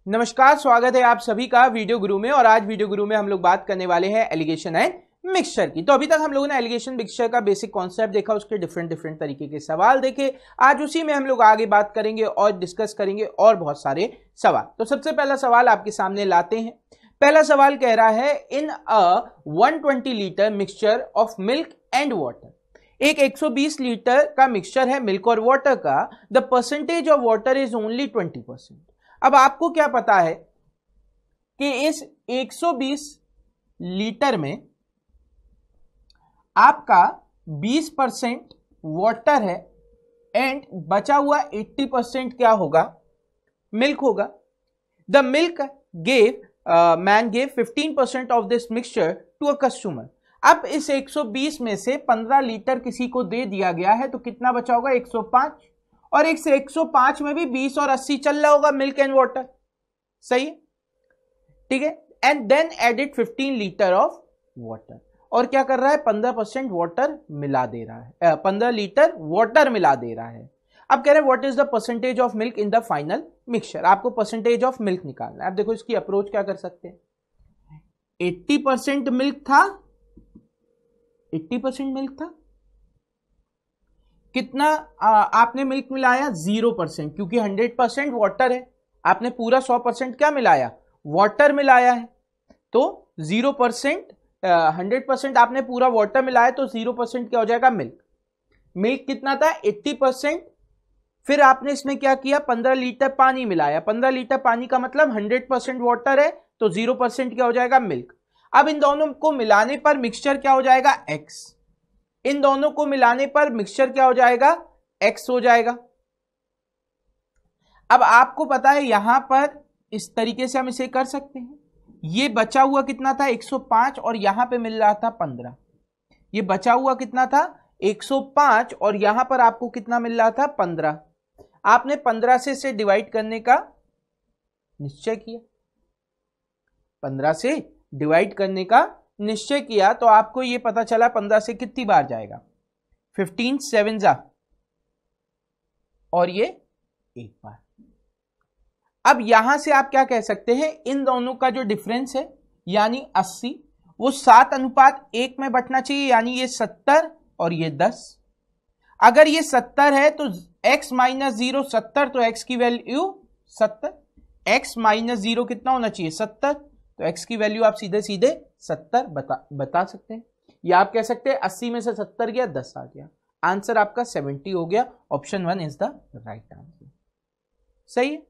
नमस्कार, स्वागत है आप सभी का वीडियो गुरु में। और आज वीडियो गुरु में हम लोग बात करने वाले हैं एलिगेशन एंड मिक्सचर की। तो अभी तक हम लोगों ने एलिगेशन मिक्सचर का बेसिक कॉन्सेप्ट देखा, उसके डिफरेंट तरीके के सवाल देखे। आज उसी में हम लोग आगे बात करेंगे और डिस्कस करेंगे और बहुत सारे सवाल। तो सबसे पहला सवाल आपके सामने लाते हैं। पहला सवाल कह रहा है, in a 120 litre mixture of milk and water, एक 120 लीटर का मिक्सचर है मिल्क और वाटर का, the percentage of water is only 20%। अब आपको क्या पता है कि इस 120 लीटर में आपका 20% वाटर है एंड बचा हुआ 80% क्या होगा? मिल्क होगा। The milkman gave 15% of this mixture to a customer. अब इस 120 में से 15 लीटर किसी को दे दिया गया है, तो कितना बचा होगा? 105। और एक से 105 में भी 20 और 80 चल रहा होगा, मिल्क एंड वाटर। सही है, ठीक है। And then added 15 litre of water. और क्या कर रहा है? 15% वाटर मिला दे रहा है, 15 लीटर वाटर मिला दे रहा है। अब कह रहे हैं what is the percentage of milk in the final mixture. आपको परसेंटेज ऑफ मिल्क निकालना है। अब देखो इसकी अप्रोच क्या कर सकते हैं। 80% मिल्क था, 80% मिल्क था, कितना आपने मिल्क मिलाया? 0%, क्योंकि 100% वाटर है। आपने पूरा 100% क्या मिलाया? वाटर मिलाया है। तो 0%, 100% आपने पूरा वाटर मिलाया, तो 0% क्या हो जाएगा? मिल्क। मिल्क कितना था? 80%। फिर आपने इसमें क्या किया? 15 लीटर पानी मिलाया। 15 लीटर पानी का मतलब 100% वाटर है, तो 0% क्या हो जाएगा? मिल्क। अब इन दोनों को मिलाने पर मिक्सचर क्या हो जाएगा? X। इन दोनों को मिलाने पर मिक्सचर क्या हो जाएगा? X हो जाएगा। अब आपको पता है यहां पर इस तरीके से हम इसे कर सकते हैं। ये बचा हुआ कितना था? 105, और यहां पे मिल रहा था 15। ये बचा हुआ कितना था? 105, और यहां पर आपको कितना मिल रहा था? 15। आपने 15 से इसे डिवाइड करने का निश्चय किया। 15 से डिवाइड करने का निश्चय किया, तो आपको यह पता चला 15 से कितनी बार जाएगा? 15 7 जा, और ये एक बार। अब यहां से आप क्या कह सकते हैं? इन दोनों का जो डिफरेंस है यानी 80, वो 7:1 में बंटना चाहिए, यानी ये 70 और ये 10। अगर ये 70 है तो x माइनस 0 70, तो x की वैल्यू 70। x माइनस 0 कितना होना चाहिए? 70। तो x की वैल्यू आप सीधे सीधे 70 बता सकते हैं, या आप कह सकते हैं 80 में से 70 गया, 10 आ गया। आंसर आपका 70 हो गया। Option 1 is the right answer. सही है।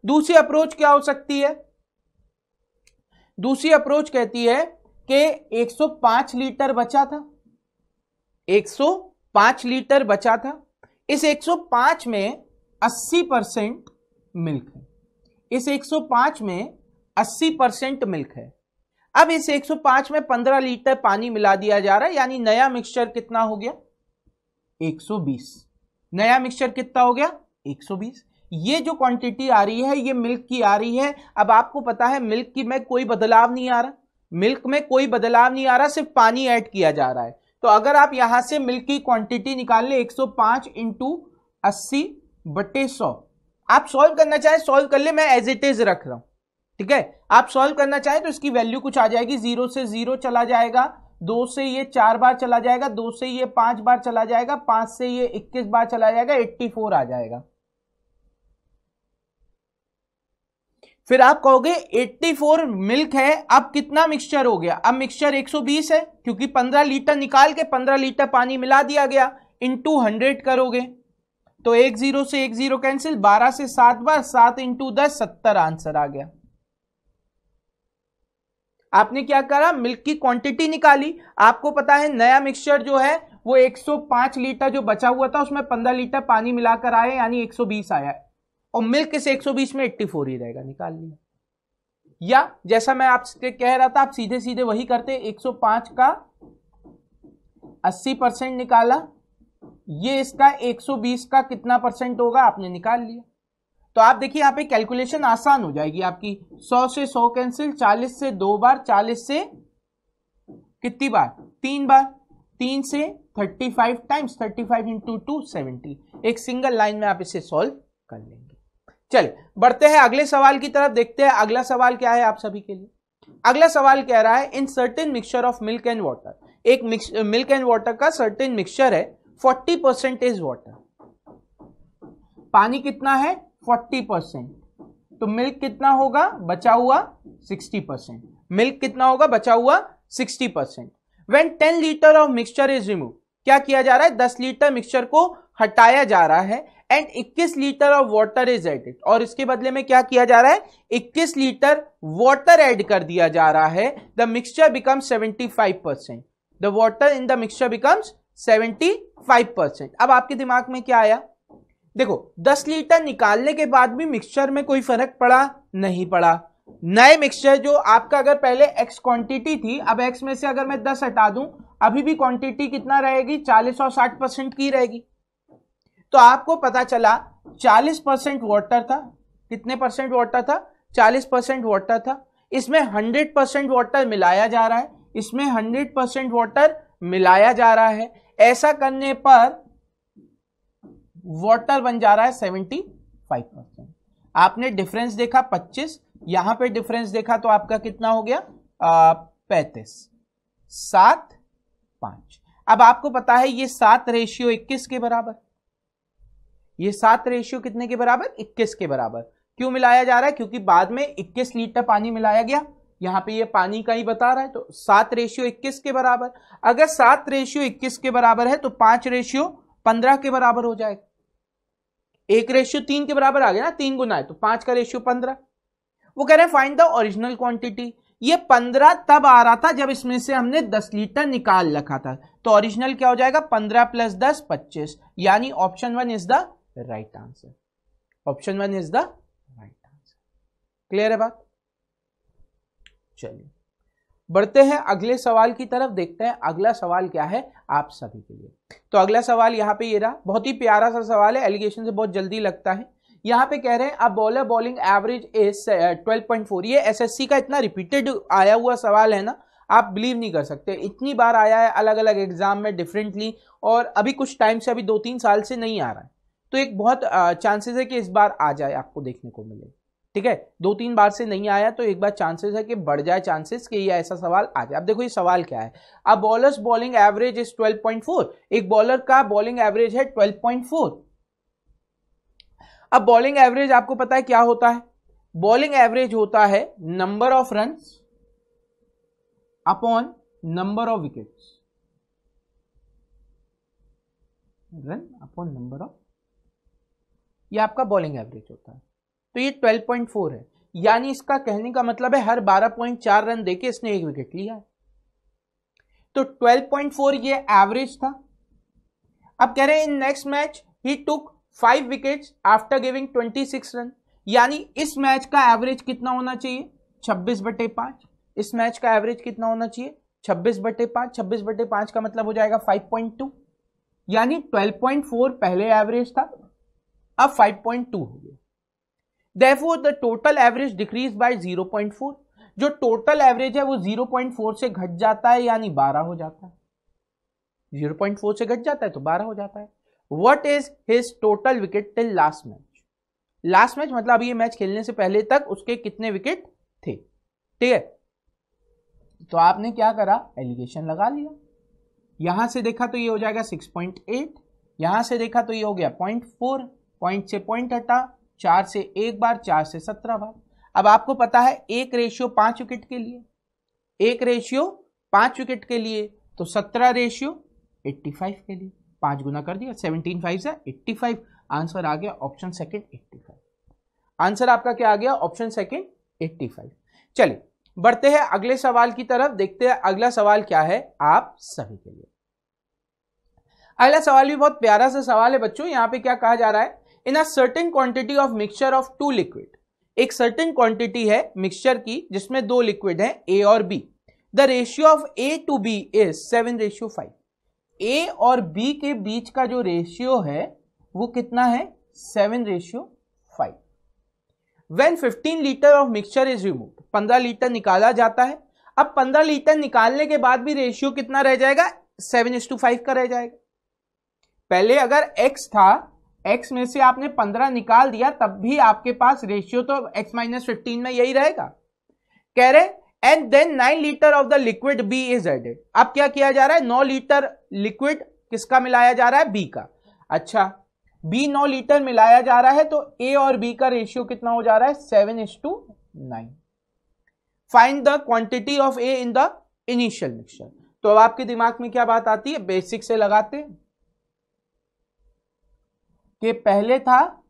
दूसरी अप्रोच क्या हो सकती है? दूसरी अप्रोच कहती है कि 105 लीटर बचा था, 105 लीटर बचा था। इस 105 में 80% मिल्क है। इस 105 में 80% मिल्क है। अब इस 105 में 15 लीटर पानी मिला दिया जा रहा है, यानी नया मिक्सचर कितना हो गया? 120। नया मिक्सचर कितना हो गया? 120। ये जो क्वांटिटी आ रही है ये मिल्क की आ रही है। अब आपको पता है मिल्क की में कोई बदलाव नहीं आ रहा, मिल्क में कोई बदलाव नहीं आ रहा, सिर्फ पानी ऐड किया जा रहा है। तो अगर आप यहां से मिल्क की क्वांटिटी निकाल ले, 105 इंटू 80/100। आप सॉल्व करना चाहे सॉल्व कर ले, मैं एज इट इज रख रहा हूं, ठीक है। आप सॉल्व करना चाहे तो इसकी वैल्यू कुछ आ जाएगी। 0 से 0 चला जाएगा, 2 से ये 4 बार चला जाएगा, 2 से ये 5 बार चला जाएगा, 5 से ये 21 बार चला जाएगा, 84 आ जाएगा। फिर आप कहोगे 84 मिल्क है, अब कितना मिक्सचर हो गया? अब मिक्सचर 120 है, क्योंकि 15 लीटर निकाल के 15 लीटर पानी मिला दिया गया। इंटू 100 करोगे तो 10 से 10 कैंसिल, 12 से 7 बार, 7 इंटू 10 70 आंसर आ गया। आपने क्या करा? मिल्क की क्वांटिटी निकाली। आपको पता है नया मिक्सचर जो है वो 105 लीटर जो बचा हुआ था उसमें 15 लीटर पानी मिलाकर आया, यानी 120 आया, और मिल्क से 120 में 84 ही रहेगा, निकाल लिया। या जैसा मैं आपसे कह रहा था, आप सीधे सीधे वही करते, 105 का 80% निकाला, ये इसका 120 का कितना परसेंट होगा आपने निकाल लिया। तो आप देखिए यहां पे कैलकुलेशन आसान हो जाएगी आपकी। 100 से 100 कैंसिल, 40 से 2 बार, 40 से कितनी बार? 3 बार, 3 से 35 टाइम्स 35 इंटू 2 70। एक सिंगल लाइन में आप इसे सॉल्व कर लेंगे। चलिए बढ़ते हैं अगले सवाल की तरफ, देखते हैं अगला सवाल क्या है आप सभी के लिए। अगला सवाल कह रहा है in certain mixture of milk and water, एक मिल्क एंड वाटर का सर्टेन मिक्सचर है, 40% इज वाटर, पानी कितना है 40%, तो मिल्क कितना होगा बचा हुआ 60%, मिल्क कितना होगा बचा हुआ 60%। When 10 litre of mixture is remove, क्या किया जा रहा है 10 लीटर मिक्सचर को हटाया जा रहा है, and 21 litre of water is added, और इसके बदले में क्या किया जा रहा है 21 लीटर वाटर ऐड कर दिया जा रहा है, the mixture becomes 75%, the water in the mixture becomes 75%। अब आपके दिमाग में क्या आया, देखो 10 लीटर निकालने के बाद भी मिक्सचर में कोई फर्क पड़ा नहीं पड़ा, नए मिक्सचर जो आपका अगर पहले x क्वांटिटी थी, अब x में से अगर मैं 10 हटा दूं अभी भी क्वांटिटी कितना रहेगी 40 और 60% की रहेगी, तो आपको पता चला 40% वाटर था, कितने परसेंट वाटर था 40% वाटर था, इसमें 100% वाटर मिलाया जा रहा है, इसमें 100% वाटर मिलाया जा रहा है, ऐसा करने पर वाटर बन जा रहा है 75%। आपने डिफरेंस देखा 25, यहां पे डिफरेंस देखा तो आपका कितना हो गया 35, 7, 5। अब आपको पता है ये 7:21 के बराबर, ये 7 कितने के बराबर 21 के बराबर, क्यों मिलाया जा रहा है क्योंकि बाद में 21 लीटर पानी मिलाया गया, यहां पे ये पानी का ही बता रहा है, तो 7:21 के बराबर। अगर 7:21 के बराबर है तो 5:15 के बराबर हो जाएगा, 1:3 के बराबर आ गया ना, 3 गुना है तो 5 का रेशियो 15। वो कह रहे हैं फाइंड द ओरिजिनल क्वांटिटी, ये 15 तब आ रहा था जब इसमें से हमने 10 लीटर निकाल रखा था, तो ओरिजिनल क्या हो जाएगा 15 + 10 25, यानी option 1 is the right answer, option 1 is the right answer. Clear है बात। चलिए बढ़ते हैं अगले सवाल की तरफ, देखते हैं अगला सवाल क्या है आप सभी के लिए। तो अगला सवाल यहाँ पे ये रहा, बहुत ही प्यारा सा सवाल है, एलिगेशन से बहुत जल्दी लगता है। यहाँ पे कह रहे हैं a bowler bowling average is 12.4, ये एसएससी का इतना रिपीटेड आया हुआ सवाल है ना, आप बिलीव नहीं कर सकते, इतनी बार आया है अलग अलग एग्जाम में डिफरेंटली, और अभी कुछ टाइम से, अभी 2-3 साल से नहीं आ रहा है, तो एक बहुत चांसेस है कि इस बार आ जाए, आपको देखने को मिले। ठीक है, 2-3 बार से नहीं आया तो एक बार चांसेस है कि बढ़ जाए चांसेस कि ये ऐसा सवाल आ जाए। अब देखो ये सवाल क्या है, अब बॉलर्स बॉलिंग एवरेज इज 12.4, एक बॉलर का बॉलिंग एवरेज है 12.4। अब बॉलिंग एवरेज आपको पता है क्या होता है, बॉलिंग एवरेज होता है number of runs upon number of wickets, run upon number of, ये आपका बॉलिंग एवरेज होता है। तो ये 12.4 है, यानी इसका कहने का मतलब है हर 12.4 रन देके इसने 1 विकेट लिया है, तो 12.4 ये एवरेज था। अब कह रहे हैं in next match he took 5 wickets after giving 26 run, यानी इस मैच का एवरेज कितना होना चाहिए 26/5, इस मैच का एवरेज कितना होना चाहिए 26/5, 26/5 का मतलब हो जाएगा 5.2, यानी 12.4 पहले एवरेज था, अब 5.2 हो गया। Therefore, the total average decreased by 0.4, जो टोटल एवरेज है वो 0.4 से घट जाता है, यानी 12 हो जाता है, 0.4 से घट जाता है तो 12 हो जाता है। What is his total wicket till last match? Last match मतलब ये मैच खेलने से पहले तक उसके कितने विकेट थे, ठीक है। तो आपने क्या करा, एलिगेशन लगा लिया, यहां से देखा तो ये हो जाएगा 6.8, यहां से देखा तो ये हो गया 0.4, पॉइंट से पॉइंट हटा, 4 से 1 बार, 4 से 17 बार। अब आपको पता है 1:5 विकेट के लिए, 1:5 विकेट के लिए, तो 17:85 के लिए 5 गुना कर दिया, 17 5 से 85, आंसर आ गया ऑप्शन सेकंड 85। आंसर आपका क्या आ गया ऑप्शन सेकंड 85। चलिए बढ़ते हैं अगले सवाल की तरफ, देखते हैं अगला सवाल क्या है आप सभी के लिए। अगला सवाल भी बहुत प्यारा सा सवाल है बच्चों। यहां पे क्या कहा जा रहा है, in a certain quantity of mixture of 2 liquid, एक सर्टेन क्वांटिटी है मिक्सचर की जिसमें 2 लिक्विड हैं ए और B, the ratio of A to B is 7:5। A और बी के बीच का जो रेशियो है वो कितना है 7:5। When 15 litre of mixture is removed, 15 litre निकाला जाता है। अब 15 लीटर निकालने के बाद भी रेशियो कितना रह जाएगा 7:5 का रह जाएगा। पहले अगर x था, x में से आपने 15 निकाल दिया तब भी आपके पास रेशियो तो x माइनस 15 में यही रहेगा। कह रहे and then 9 litre of the liquid B is added. अब क्या किया जा रहा है, 9 लीटर लिक्विड किसका मिलाया जा रहा है, B का। अच्छा, B 9 लीटर मिलाया जा रहा है तो A और B का रेशियो कितना हो जा रहा है, 7:9। Find the quantity of A in the initial mixture. तो अब आपके दिमाग में क्या बात आती है, बेसिक से लगाते कि पहले था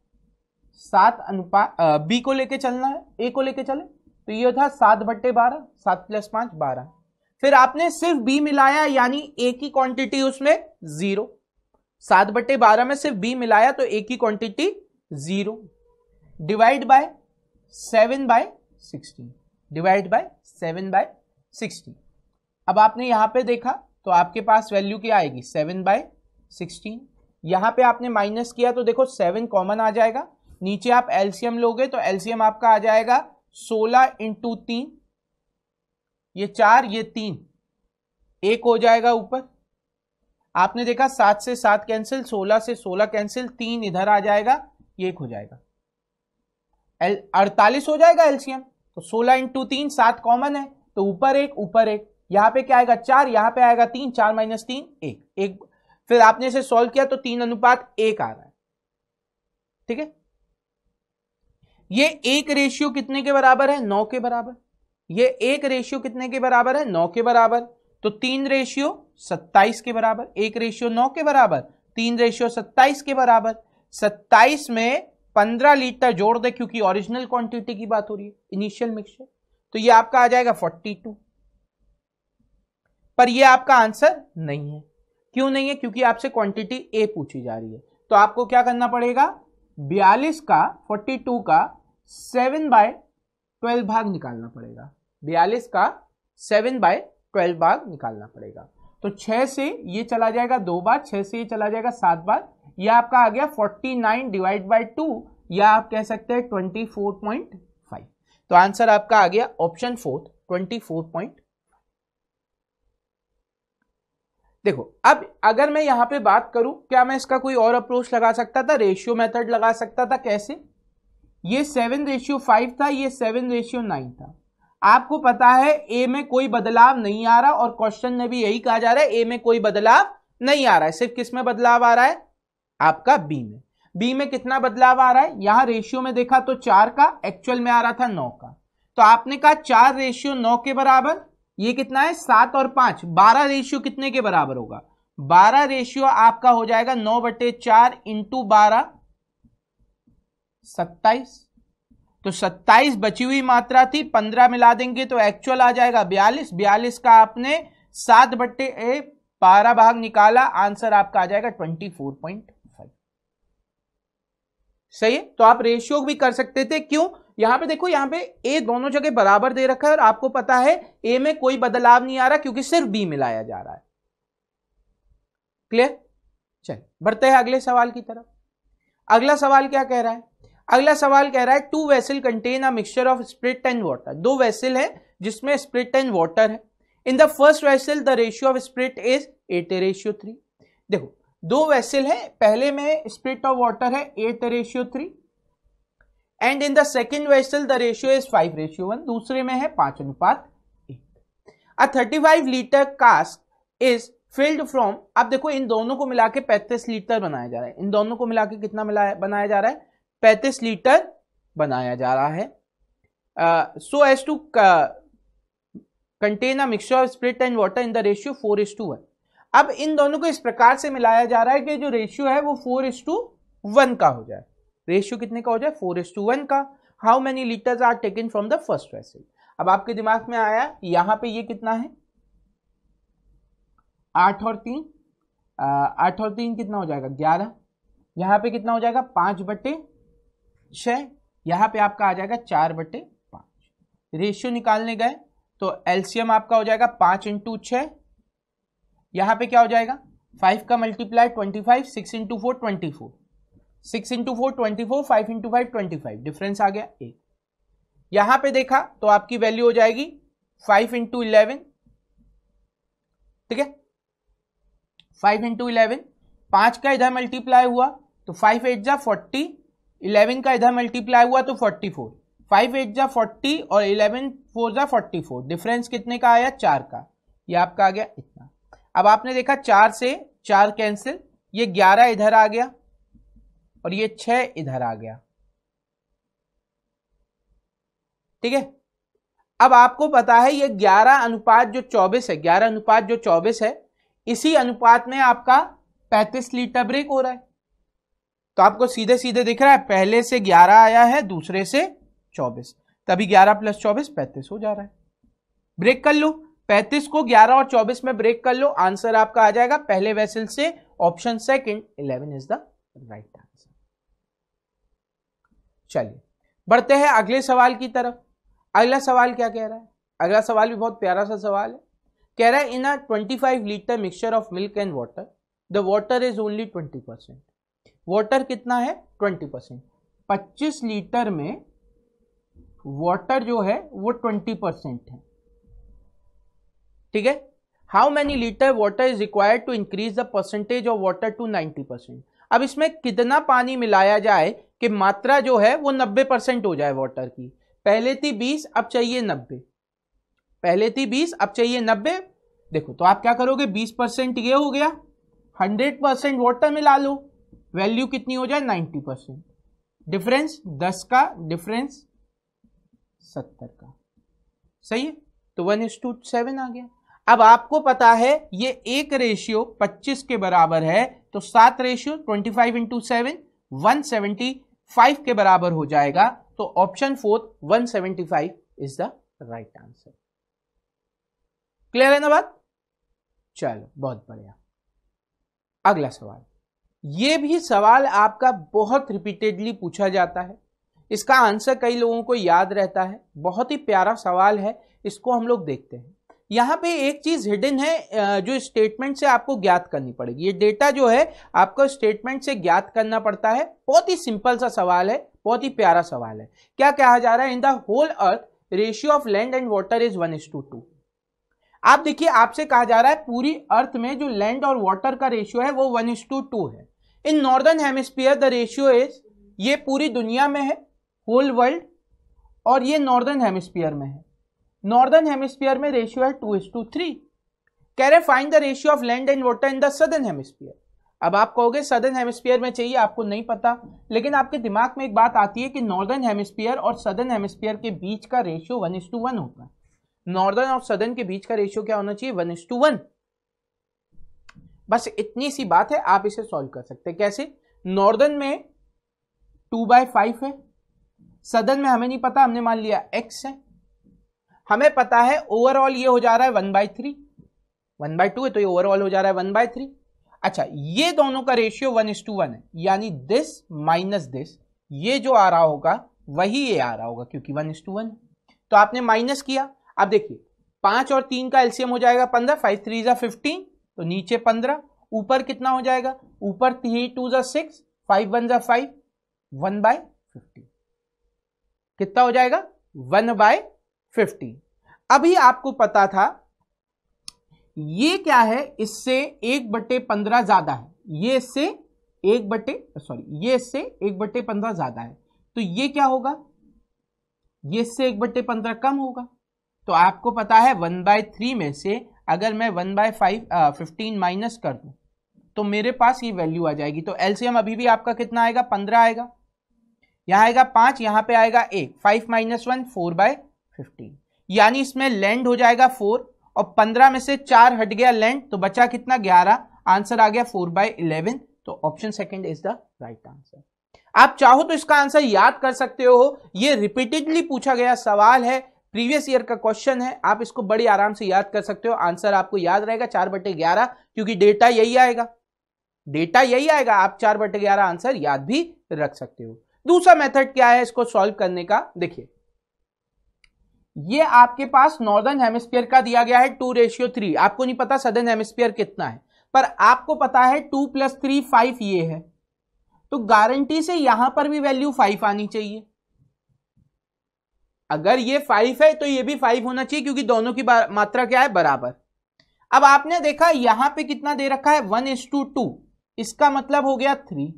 7 अनुपात, B को लेके चलना है, A को लेके चले तो ये था 7/12, 7 + 5 12। फिर आपने सिर्फ B मिलाया यानी A की क्वांटिटी उसमें 0। 7/12 में सिर्फ B मिलाया तो A की quantity 0। Divide by 7/16, divide by 7/16। अब आपने यहां पे देखा तो आपके पास वैल्यू क्या आएगी, 7/16। यहां पे आपने माइनस किया तो देखो 7 कॉमन आ जाएगा। नीचे आप एलसीएम लोगे तो एलसीएम आपका आ जाएगा 16 × 3, ये 4 ये 3, 1 हो जाएगा ऊपर। आपने देखा 7 से 7 कैंसिल, 16 से 16 कैंसिल, 3 इधर आ जाएगा, ये 1 हो जाएगा, 48 हो जाएगा एलसीएम। तो 16 × 3 7 कॉमन है तो ऊपर 1 ऊपर 1, यहां पे क्या आएगा 4, यहां पे आएगा 3, 4 - 3 1। फिर आपने इसे सॉल्व किया तो 3:1 आ रहा है। ठीक है, ये एक रेशियो कितने के बराबर है, 9 के बराबर। ये एक रेशियो कितने के बराबर है, 9 के बराबर। तो 3 रेशियो 27 के बराबर। 1 रेशियो 9 के बराबर, 3 रेशियो 27 के बराबर। 27 में 15 लीटर जोड़ दे क्योंकि ओरिजिनल क्वांटिटी की बात हो रही है, इनिशियल मिक्सचर। तो ये आपका आ जाएगा 42। पर ये आपका आंसर नहीं है। क्यों नहीं है, क्योंकि आपसे क्वांटिटी ए पूछी जा रही है। तो आपको क्या करना पड़ेगा, 42 का 42 का 7/12 भाग निकालना पड़ेगा। 42 का 7/12 भाग निकालना पड़ेगा। तो 6 से ये चला जाएगा 2 बार, 6 से ये चला जाएगा 7 बार। यह आपका आ गया 49 डिवाइड बाय 2, या आप कह सकते हैं 24.5। तो आंसर आपका आ गया ऑप्शन 4, 24. देखो अब अगर मैं यहां पे बात करूं, क्या मैं इसका कोई और अप्रोच लगा सकता था, रेशियो मेथड लगा सकता था। कैसे, ये 7:5 था, ये 7:9 था। आपको पता है ए में कोई बदलाव नहीं आ रहा, और क्वेश्चन में भी यही कहा जा रहा है ए में कोई बदलाव नहीं आ रहा है। सिर्फ किस में बदलाव आ रहा है, आपका बी में। बी में कितना बदलाव आ रहा है, यहां रेशियो में देखा तो 4 का, एक्चुअल में आ रहा था 9 का। तो आपने कहा 4:9 के बराबर, ये कितना है 7 और 5, 12 रेशियो कितने के बराबर होगा, 12 रेशियो आपका हो जाएगा 9/4 × 12, 27। तो 27 बची हुई मात्रा थी, 15 मिला देंगे तो एक्चुअल आ जाएगा 42। 42 का आपने 7/12 भाग निकाला, आंसर आपका आ जाएगा 24.5। सही है। तो आप रेशियो भी कर सकते थे, क्यों, यहां पे देखो, यहां पे ए दोनों जगह बराबर दे रखा है और आपको पता है ए में कोई बदलाव नहीं आ रहा क्योंकि सिर्फ बी मिलाया जा रहा है। क्लियर। चलिए बढ़ते हैं अगले सवाल की तरफ। अगला सवाल क्या कह रहा है, अगला सवाल कह रहा है 2 vessel contain a mixture of spirit and water. 2 vessel है जिसमें स्प्रिट एंड वाटर है। In the first vessel the ratio of spirit is 8:3। देखो 2 वेसल है, पहले में स्प्रिट ऑफ वाटर है 8:3, and in the second vessel the ratio is 5:1, दूसरे में है 5:1। अ 35 litre cask is filled from, अब देखो इन दोनों को मिला के 35 लीटर बनाया जा रहा है। इन दोनों को मिला के कितना बनाया जा रहा है, 35 लीटर बनाया जा रहा है। So as to contain a mixture of spirit and water in the ratio 4:1। अब इन दोनों को इस प्रकार से मिलाया जा रहा है कि जो रेशियो है वो 4:1 का हो जाए। रेशियो कितने का हो जाए, 4:1 का। How many litres are taken from the first vessel. अब आपके दिमाग में आया यहां पे ये कितना है, 8 और 3, 8 और 3 कितना हो जाएगा 11। यहां पे कितना हो जाएगा 5/6। यहां पे आपका आ जाएगा 4/5। रेशियो निकालने गए तो एलसीएम आपका हो जाएगा 5 × 6। यहां पे क्या हो जाएगा 5 का मल्टीप्लाई 25, 6 × 4 24, 6 × 4 24, 5 × 5 25, डिफरेंस आ गया 1। यहां पे देखा तो आपकी वैल्यू हो जाएगी 5 × 11, ठीक है, 5 × 11, 5 का इधर मल्टीप्लाई हुआ तो 5 8 जा 40, 11 का इधर मल्टीप्लाई हुआ तो 44, 5 8 जा 40 और 11 4 जा 44, डिफरेंस कितने का आया 4 का, ये आपका आ गया इतना। अब आपने देखा 4 से 4 कैंसिल, ये 11 इधर आ गया और ये 6 इधर आ गया, ठीक है। अब आपको पता है ये 11 अनुपात जो 24 है, 11 अनुपात जो 24 है, इसी अनुपात में आपका 35 लीटर ब्रेक हो रहा है। तो आपको सीधे सीधे दिख रहा है, पहले से 11 आया है, दूसरे से 24, तभी 11 प्लस 24 35 हो जा रहा है। ब्रेक कर लो, 35 को 11 और 24 में ब्रेक कर लो, आंसर आपका आ जाएगा पहले वेसल से option second 11 is the right answer. चलिए बढ़ते हैं अगले सवाल की तरफ। अगला सवाल क्या कह रहा है? अगला सवाल भी बहुत प्यारा सा सवाल है। कह रहा है in a 25 litre mixture of milk and water the water is only 20%। Water कितना है? 20%। 25 लीटर में वाटर जो है वो 20% है, ठीक है। How many litre water is required to increase the percentage of water to 90%। अब इसमें कितना पानी मिलाया जाए कि मात्रा जो है वो 90% हो जाए वाटर की। पहले थी 20, अब चाहिए 90, पहले थी 20, अब चाहिए 90। देखो तो आप क्या करोगे, 20% ये हो गया, 100% वाटर मिला लो, वैल्यू कितनी हो जाए 90%, डिफरेंस 10 का, डिफरेंस 70 का, सही है। तो 1:7 आ गया। अब आपको पता है ये एक रेशियो 25 के बराबर है, तो 7 रेशियो 25 × 7 175 के बराबर हो जाएगा। तो option 4 175 is the right answer. Clear है ना बात? चलो बहुत बढ़िया। अगला सवाल, ये भी सवाल आपका बहुत रिपीटेडली पूछा जाता है, इसका आंसर कई लोगों को याद रहता है, बहुत ही प्यारा सवाल है, इसको हम लोग देखते हैं। यहां पे एक चीज हिडन है जो स्टेटमेंट से आपको ज्ञात करनी पड़ेगी। ये डेटा जो है आपको स्टेटमेंट से ज्ञात करना पड़ता है। बहुत ही सिंपल सा सवाल है, बहुत ही प्यारा सवाल है। क्या कहा जा रहा है? In the whole earth ratio of land and water is 1:2। आप देखिए, आपसे कहा जा रहा है पूरी अर्थ में जो लैंड और वाटर का रेशियो है वो 1:2 है। In northern hemisphere the ratio is, ये पूरी दुनिया में है, होल वर्ल्ड, और ये नॉर्दर्न हेमिस्फीयर में है। नॉर्दर्न हेमिस्फीयर में रेशियो है 2:3। कह रहे find the ratio of land and water in the southern hemisphere. अब आप कहोगे सदर्न हेमिस्फीयर में चाहिए, आपको नहीं पता, लेकिन आपके दिमाग में एक बात आती है कि नॉर्दर्न हेमिस्फीयर और सदर्न हेमिस्फीयर के बीच का रेशियो 1:1 होता है। नॉर्दर्न और सदर्न के बीच का रेशियो क्या होना चाहिए? 1:1। बस इतनी सी बात है, आप इसे सॉल्व कर सकते हैं। कैसे? नॉर्दर्न में 2/5 है, सदर्न में हमें नहीं पता, हमने मान लिया x है। हमें पता है ओवरऑल ये हो जा रहा है 1/3, 1/2 है तो ये ओवरऑल हो जा रहा है 1/3। अच्छा, ये दोनों का रेशियो 1:1 है, यानी दिस माइनस दिस, ये जो आ रहा होगा वही ये आ रहा होगा, क्योंकि 1:1 है। तो आपने माइनस किया। अब देखिए 5 और 3 का एलसीएम हो जाएगा 15, 5 3 = 15, तो नीचे 15, ऊपर कितना हो जाएगा? ऊपर 3 2 = 6, 5 1 = 5, 1/50 कितना हो जाएगा? 1/50। अभी आपको पता था ये क्या है, इससे 1/15 ज्यादा है, ये इससे 1/15 ज्यादा है, तो ये क्या होगा? ये इससे 1/15 कम होगा। तो आपको पता है 1/3 में से अगर मैं 1/15 माइनस कर दूं तो मेरे पास ये वैल्यू आ जाएगी। तो एलसीएम अभी भी आपका कितना आएगा? 15 आएगा, यहां आएगा 5, यहां पे आएगा 1, 5 - 1 4/15, यानी इसमें लैंड हो जाएगा 4 और 15 में से 4 हट गया लैंड, तो बचा कितना? 11। आंसर आ गया 4/11। तो option second is the right answer. आप चाहो तो इसका आंसर याद कर सकते हो, ये रिपीटेडली पूछा गया सवाल है, प्रीवियस ईयर का क्वेश्चन है, आप इसको बड़ी आराम से याद कर सकते हो। आंसर आपको याद रहेगा 4/11, क्योंकि डेटा यही आएगा, डेटा यही आएगा। आप 4/11 आंसर याद भी रख सकते हो। दूसरा मेथड क्या है इसको सॉल्व करने का? देखिए, ये आपके पास नॉर्दर्न हेमिस्फीयर का दिया गया है 2:3, आपको नहीं पता सदर्न हेमिस्फीयर कितना है, पर आपको पता है 2 + 3 5 ये है, तो गारंटी से यहां पर भी वैल्यू 5 आनी चाहिए। अगर ये 5 है तो ये भी 5 होना चाहिए, क्योंकि दोनों की मात्रा क्या है? बराबर। अब आपने देखा यहां पे कितना दे रखा है? 1:2, इसका मतलब हो गया 3,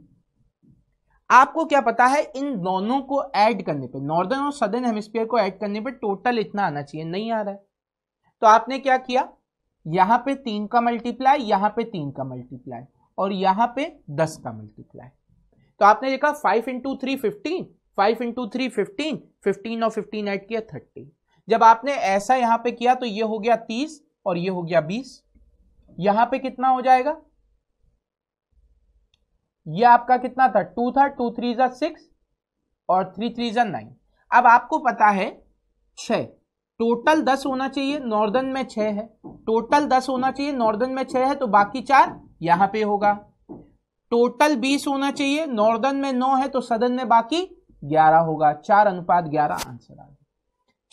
आपको क्या पता है, इन दोनों को ऐड करने पे, नॉर्दर्न और सदर्न हेमिस्फीयर को ऐड करने पे टोटल इतना आना चाहिए, नहीं आ रहा है। तो आपने क्या किया, यहां पे 3 का मल्टीप्लाई, यहां पे 3 का मल्टीप्लाई, और यहां पे 10 का मल्टीप्लाई। तो आपने देखा 5 इंटू 3 15, 5 इंटू 3 15, 15 और 15 ऐड किया 30। जब आपने ऐसा यहां पे किया तो ये हो गया 30 और ये हो गया 20। यहां पे कितना हो जाएगा, ये आपका कितना था, 2 था, 2 3 जा 6 और 3 3 जा 9। अब आपको पता है 6, टोटल 10 होना चाहिए, नॉर्दर्न में 6 है, टोटल 10 होना चाहिए, नॉर्दर्न में 6 है, तो बाकी 4 यहां पे होगा। टोटल 20 होना चाहिए, नॉर्दर्न में 9 है, तो सदर्न में बाकी 11 होगा। 4:11 आंसर आ गया,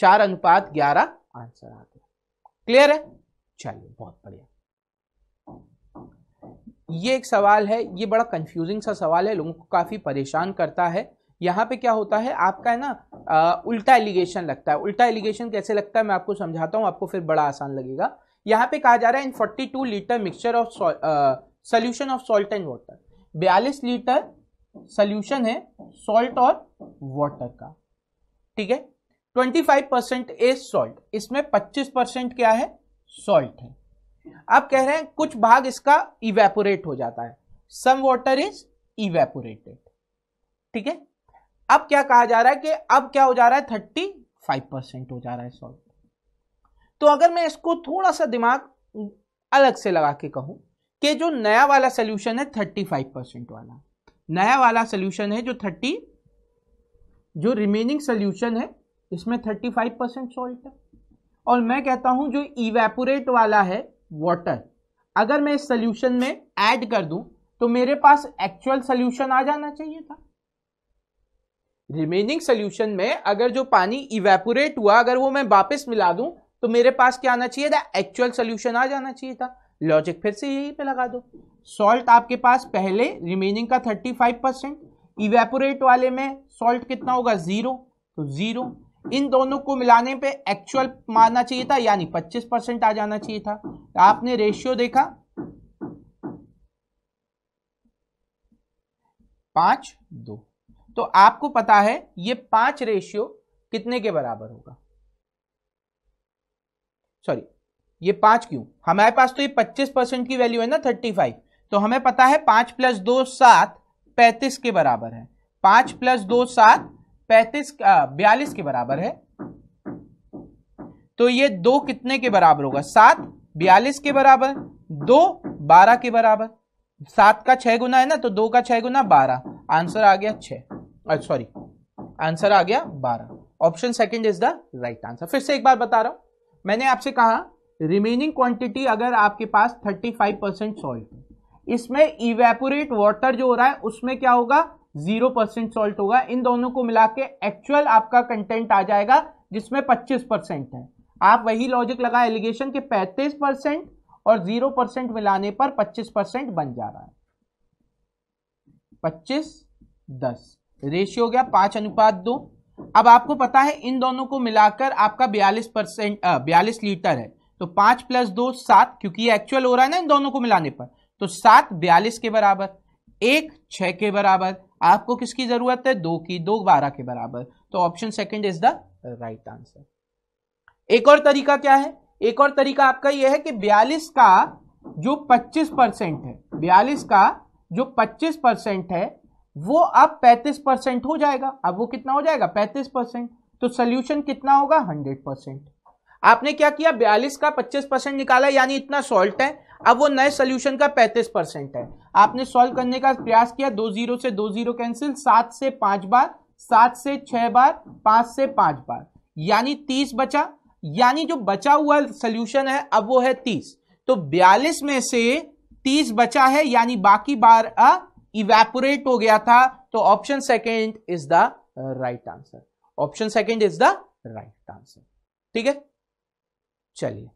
4:11 आंसर आ गया। क्लियर है? चलिए बहुत बढ़िया। ये एक सवाल है, ये बड़ा कंफ्यूजिंग सा सवाल है, लोगों को काफी परेशान करता है। यहाँ पे क्या होता है, आपका है ना उल्टा एलिगेशन लगता है। उल्टा एलिगेशन कैसे लगता है मैं आपको समझाता हूँ, आपको फिर बड़ा आसान लगेगा। यहाँ पे कहा जा रहा है इन 42 litre mixture of solution of salt and water, 42 litre solution है सॉल्ट और वाटर का, ठीक है। 25% इज सॉल्ट, इसमें 25% क्या है, सॉल्ट है। अब कह रहे हैं कुछ भाग इसका इवेपोरेट हो जाता है, सम वाटर इज इवेपोरेटेड, ठीक है। अब क्या कहा जा रहा है कि अब क्या हो जा रहा है, 35% हो जा रहा है सॉल्ट। तो अगर मैं इसको थोड़ा सा दिमाग अलग से लगा के कहूं कि जो नया वाला सोल्यूशन है 35% वाला, नया वाला सोल्यूशन है जो रिमेनिंग सोल्यूशन है इसमें 35% सॉल्ट है, और मैं कहता हूं जो इवेपोरेट वाला है वाटर, अगर मैं इस सोल्यूशन में ऐड कर दूं तो मेरे पास एक्चुअल सोल्यूशन आ जाना चाहिए था। रिमेनिंग सोल्यूशन में अगर जो पानी इवेपोरेट हुआ, अगर वो मैं वापस मिला दूं तो मेरे पास क्या आना चाहिए था, एक्चुअल सोल्यूशन आ जाना चाहिए था। लॉजिक फिर से यही पे लगा दो, सॉल्ट आपके पास पहले रिमेनिंग का 35%, इवेपोरेट वाले में सॉल्ट कितना होगा 0, तो 0, इन दोनों को मिलाने पे एक्चुअल मानना चाहिए था, यानी 25% आ जाना चाहिए था। तो आपने रेशियो देखा 5:2, तो आपको पता है ये 5 रेशियो कितने के बराबर होगा, सॉरी ये 5 क्यों, हमारे पास तो ये 25% की वैल्यू है ना 35, तो हमें पता है 5 + 2 7, 35 के बराबर है। 5 + 2 7, 42 के बराबर है। तो ये 2 कितने के बराबर होगा, 7 42 के बराबर, 2 12 के बराबर, 7 का 6 गुना है ना, तो 2 का 6 गुना 12, आंसर आ गया 6, सॉरी आंसर आ गया 12। Option second is the right answer. फिर से एक बार बता रहा हूं, मैंने आपसे कहा रिमेनिंग क्वांटिटी अगर आपके पास 35% सॉल्ट है, इसमें इवेपोरेट वाटर जो हो रहा है उसमें क्या होगा 0% सॉल्ट होगा, इन दोनों को मिला के एक्चुअल आपका कंटेंट आ जाएगा जिसमें 25% है। आप वही लॉजिक लगा एलिगेशन के 35% और 0% मिलाने पर 25% बन जा रहा है। 25:10 रेशियो हो गया 5:2। अब आपको पता है इन दोनों को मिलाकर आपका 42 लीटर है, तो 5 + 2 7, क्योंकि ये एक्चुअल हो रहा है ना इन दोनों को मिलाने पर, तो 7 42 के बराबर, 1 6 के बराबर, आपको किसकी जरूरत है 2 की, 2 12 के बराबर, तो option second is the right answer. एक और तरीका क्या है, एक और तरीका आपका यह है कि 42 का जो 25% है, 42 का जो 25% है वो अब 35% हो जाएगा। अब वो कितना हो जाएगा 35%, तो सोल्यूशन कितना होगा 100%। आपने क्या किया 42 का 25% निकाला, यानी इतना सॉल्ट है, अब वो नए सोल्यूशन का 35% है। आपने सॉल्व करने का प्रयास किया, 2 0 से 2 0 कैंसिल, 7 से 5 बार, 7 से 6 बार, 5 से 5 बार, यानी 30 बचा, यानी जो बचा हुआ सोल्यूशन है अब वो है 30, तो 42 में से 30 बचा है, यानी बाकी बार इवेपोरेट हो गया था, तो option second is the right answer. Option second is the right answer, ठीक है। चलिए,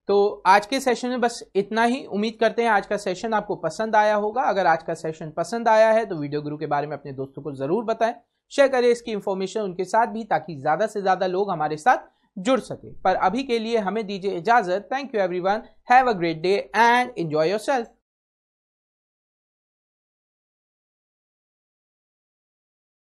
तो आज के सेशन में बस इतना ही। उम्मीद करते हैं आज का सेशन आपको पसंद आया होगा। अगर आज का सेशन पसंद आया है तो वीडियो गुरु के बारे में अपने दोस्तों को जरूर बताएं, शेयर करें इसकी इंफॉर्मेशन उनके साथ भी, ताकि ज्यादा से ज्यादा लोग हमारे साथ जुड़ सके। पर अभी के लिए हमें दीजिए इजाजत। Thank you everyone, have a great day and enjoy yourself.